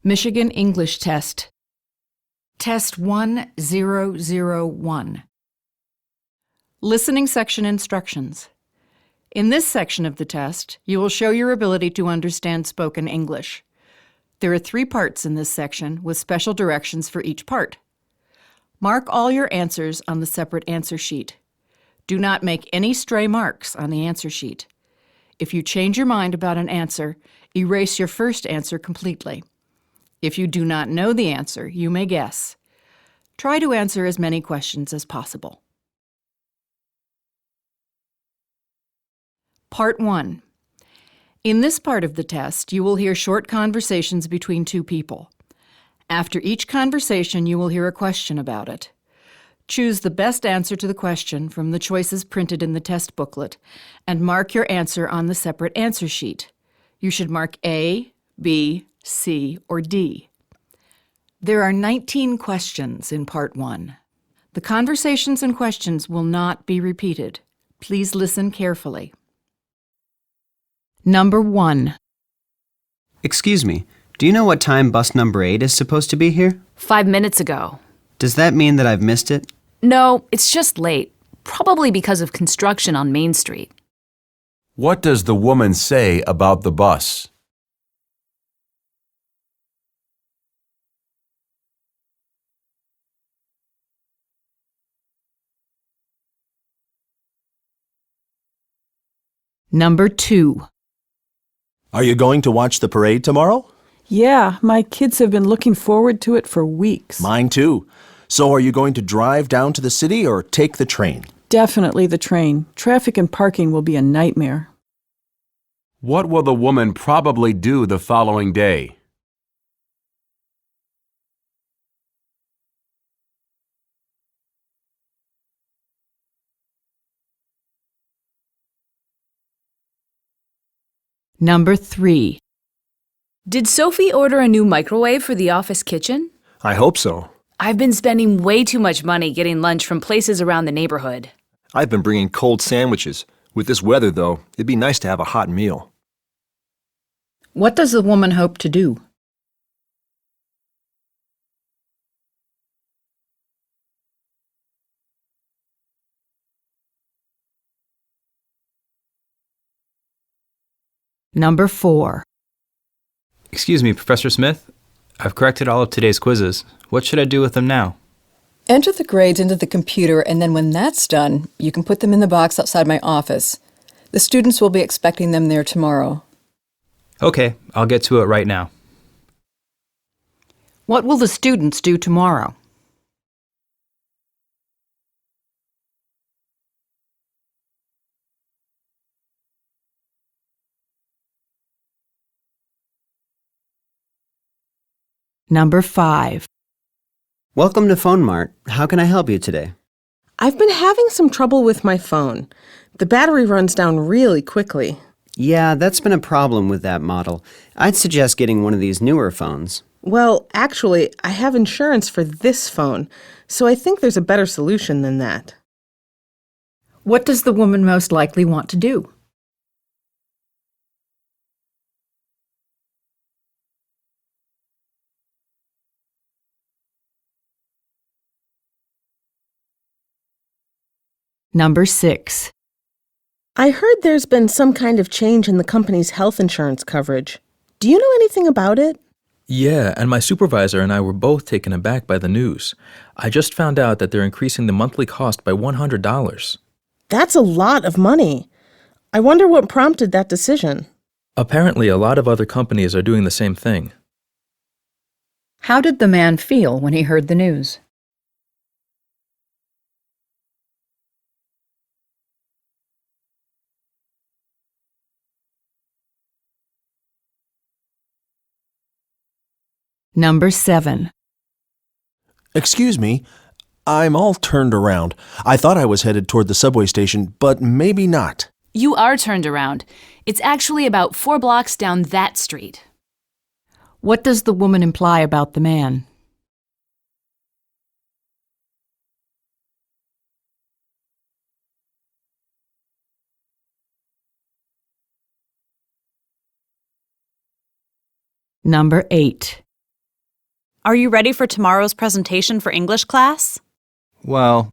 Michigan English Test. Test 1001. Listening section instructions. In this section of the test, you will show your ability to understand spoken English. There are 3 parts in this section with special directions for each part. Mark all your answers on the separate answer sheet. Do not make any stray marks on the answer sheet. If you change your mind about an answer, erase your first answer completely. If you do not know the answer, you may guess. Try to answer as many questions as possible. Part 1. In this part of the test, you will hear short conversations between 2 people. After each conversation, you will hear a question about it. Choose the best answer to the question from the choices printed in the test booklet and mark your answer on the separate answer sheet. You should mark A, B, C, or D. There are 19 questions in Part 1. The conversations and questions will not be repeated. Please listen carefully. Number 1. Excuse me, do you know what time bus number 8 is supposed to be here? 5 minutes ago. Does that mean that I've missed it? No, it's just late. Probably because of construction on Main Street. What does the woman say about the bus? Number 2. Are you going to watch the parade tomorrow? Yeah, my kids have been looking forward to it for weeks. Mine too. So are you going to drive down to the city or take the train? Definitely the train. Traffic and parking will be a nightmare. What will the woman probably do the following day? Number 3. Did Sophie order a new microwave for the office kitchen? I hope so. I've been spending way too much money getting lunch from places around the neighborhood. I've been bringing cold sandwiches. With this weather, though, it'd be nice to have a hot meal. What does the woman hope to do? Number 4. Excuse me, Professor Smith. I've corrected all of today's quizzes. What should I do with them now? Enter the grades into the computer, and then when that's done, you can put them in the box outside my office. The students will be expecting them there tomorrow. Okay, I'll get to it right now. What will the students do tomorrow? Number 5. Welcome to Phone Mart. How can I help you today? I've been having some trouble with my phone. The battery runs down really quickly. Yeah, that's been a problem with that model. I'd suggest getting one of these newer phones. Well, actually, I have insurance for this phone, so I think there's a better solution than that. What does the woman most likely want to do? Number 6. I heard there's been some kind of change in the company's health insurance coverage. Do you know anything about it? Yeah, and my supervisor and I were both taken aback by the news. I just found out that they're increasing the monthly cost by $100. That's a lot of money. I wonder what prompted that decision. Apparently, a lot of other companies are doing the same thing. How did the man feel when he heard the news? Number 7. Excuse me, I'm all turned around. I thought I was headed toward the subway station, but maybe not. You are turned around. It's actually about 4 blocks down that street. What does the woman imply about the man? Number 8. Are you ready for tomorrow's presentation for English class? Well,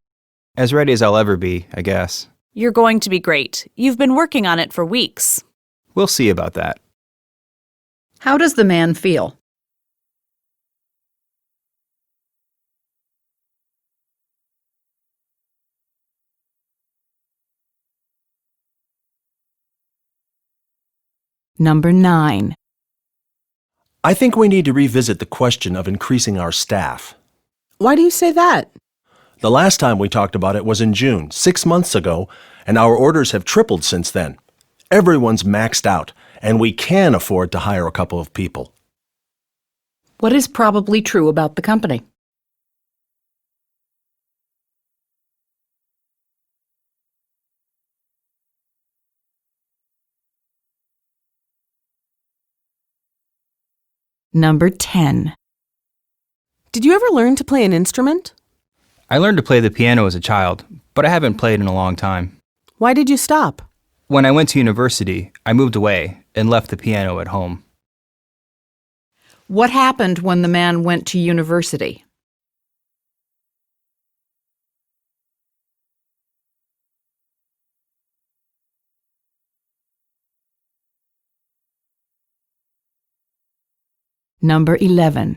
as ready as I'll ever be, I guess. You're going to be great. You've been working on it for weeks. We'll see about that. How does the man feel? Number 9. I think we need to revisit the question of increasing our staff. Why do you say that? The last time we talked about it was in June, 6 months ago, and our orders have tripled since then. Everyone's maxed out, and we can afford to hire a couple of people. What is probably true about the company? Number 10. Did you ever learn to play an instrument? I learned to play the piano as a child, but I haven't played in a long time. Why did you stop? When I went to university, I moved away and left the piano at home. What happened when the man went to university? Number 11.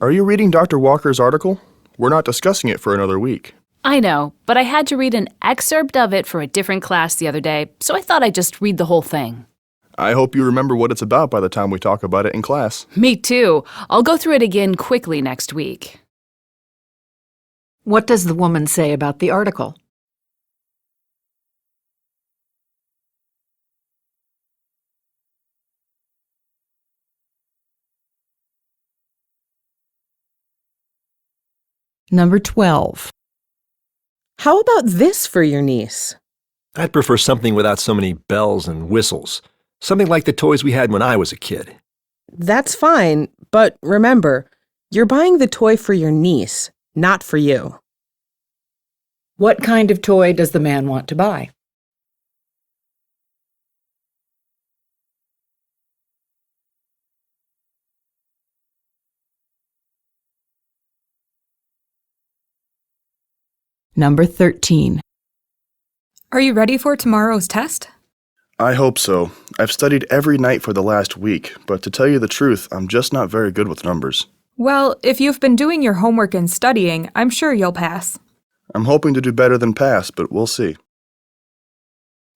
Are you reading Dr. Walker's article? We're not discussing it for another week. I know, but I had to read an excerpt of it for a different class the other day, so I thought I'd just read the whole thing. I hope you remember what it's about by the time we talk about it in class. Me too. I'll go through it again quickly next week. What does the woman say about the article? Number 12. How about this for your niece? I'd prefer something without so many bells and whistles. Something like the toys we had when I was a kid. That's fine, but remember, you're buying the toy for your niece, not for you. What kind of toy does the man want to buy? Number 13. Are you ready for tomorrow's test? I hope so. I've studied every night for the last week, but to tell you the truth, I'm just not very good with numbers. Well, if you've been doing your homework and studying, I'm sure you'll pass. I'm hoping to do better than pass, but we'll see.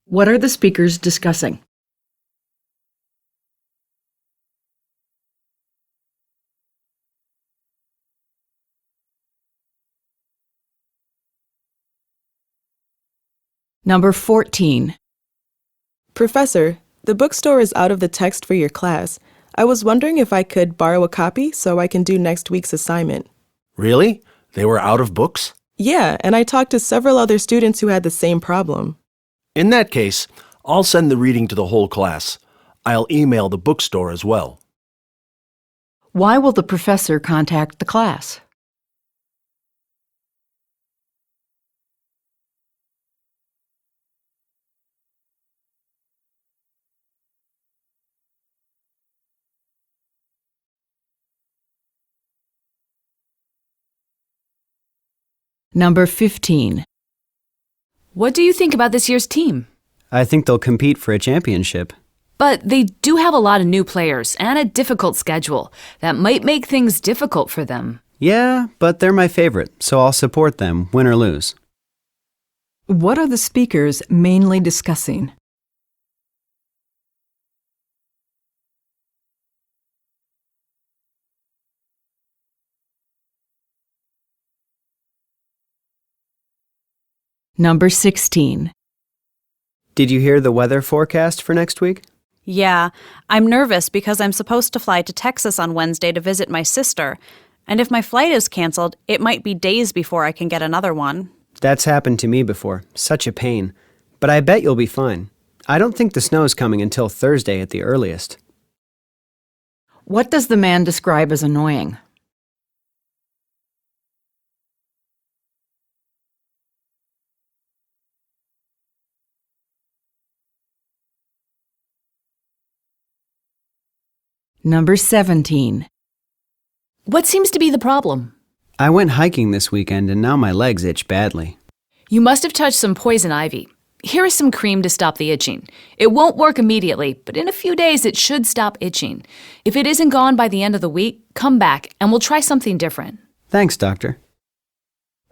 What are the speakers discussing? Number 14. Professor, the bookstore is out of the text for your class. I was wondering if I could borrow a copy so I can do next week's assignment. Really? They were out of books? Yeah, and I talked to several other students who had the same problem. In that case, I'll send the reading to the whole class. I'll email the bookstore as well. Why will the professor contact the class? Number 15. What do you think about this year's team? I think they'll compete for a championship. But they do have a lot of new players and a difficult schedule. That might make things difficult for them. Yeah, but they're my favorite, so I'll support them, win or lose. What are the speakers mainly discussing? Number 16. Did you hear the weather forecast for next week? Yeah, I'm nervous because I'm supposed to fly to Texas on Wednesday to visit my sister. And if my flight is canceled, it might be days before I can get another one. That's happened to me before. Such a pain. But I bet you'll be fine. I don't think the snow's coming until Thursday at the earliest. What does the man describe as annoying? Number 17. What seems to be the problem? I went hiking this weekend and now my legs itch badly. You must have touched some poison ivy. Here is some cream to stop the itching. It won't work immediately, but in a few days it should stop itching. If it isn't gone by the end of the week, come back and we'll try something different. Thanks, doctor.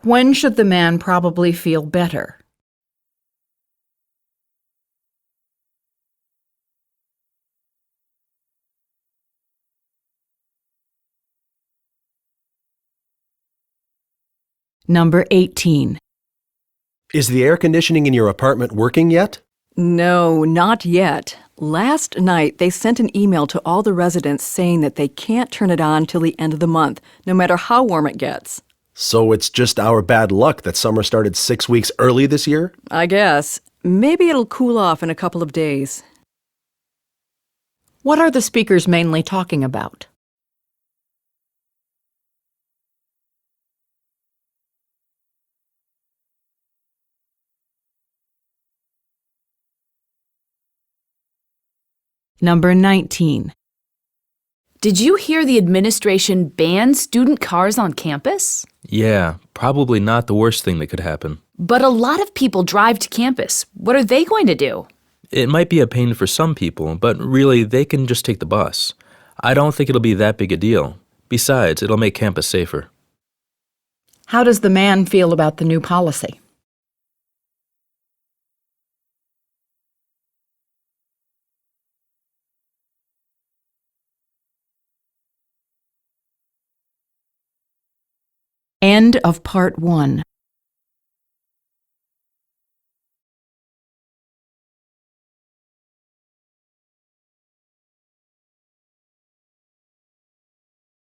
When should the man probably feel better? Number 18. Is the air conditioning in your apartment working yet? No, not yet. Last night, they sent an email to all the residents saying that they can't turn it on till the end of the month, no matter how warm it gets. So it's just our bad luck that summer started 6 weeks early this year? I guess. Maybe it'll cool off in a couple of days. What are the speakers mainly talking about? Number 19. Did you hear the administration banned student cars on campus? Yeah, probably not the worst thing that could happen. But a lot of people drive to campus. What are they going to do? It might be a pain for some people, but really they can just take the bus. I don't think it'll be that big a deal. Besides, it'll make campus safer. How does the man feel about the new policy? End of part 1.